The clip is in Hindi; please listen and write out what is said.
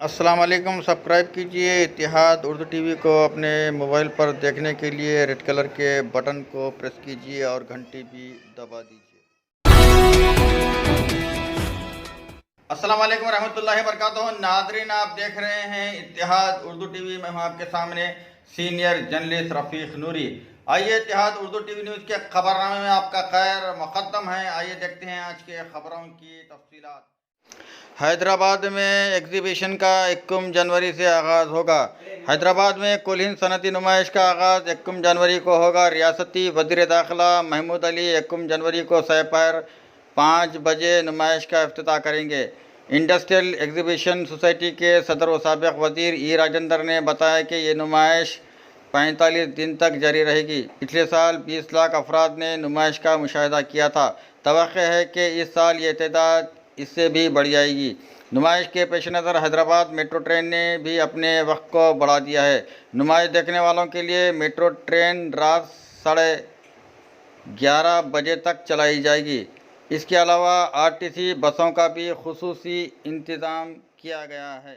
अस्सलाम वालेकुम। सब्सक्राइब कीजिए इतिहाद उर्दू टीवी को अपने मोबाइल पर देखने के लिए रेड कलर के बटन को प्रेस कीजिए और घंटी भी दबा दीजिए। अस्सलाम वालेकुम रहमतुल्लाहि व बरकातहू। नाज़रीन, आप देख रहे हैं इतिहाद उर्दू टीवी में हूं आपके सामने सीनियर जर्नलिस्ट रफ़ीक नूरी। आइए इतिहाद उर्दू टीवी न्यूज़ के खबरनामे में आपका खैर मुक़द्दम है। आइए देखते हैं आज के खबरों की तफसीलात। हैदराबाद में एग्जीबिशन का 21 जनवरी से आगाज़ होगा। हैदराबाद में कुल हिंद सनती नुमाइश का आगाज़ 21 जनवरी को होगा। रियासती वज़ीर दाखिला महमूद अली 21 जनवरी को दोपहर 5 बजे नुमाइश का इफ्तिताह करेंगे। इंडस्ट्रियल एग्जीबिशन सोसाइटी के सदर व साबिक़ वज़ीर ई राजेंद्र ने बताया कि ये नुमाइश 45 दिन तक जारी रहेगी। पिछले साल 20 लाख अफराद ने नुमाइश का मुशाहिदा किया था। तवक्को है कि इस साल ये तादाद इससे भी बढ़ जाएगी। नुमाइश के पेश नज़र हैदराबाद मेट्रो ट्रेन ने भी अपने वक्त को बढ़ा दिया है। नुमाइश देखने वालों के लिए मेट्रो ट्रेन रात 11:30 बजे तक चलाई जाएगी। इसके अलावा आरटीसी बसों का भी खुसूसी इंतज़ाम किया गया है।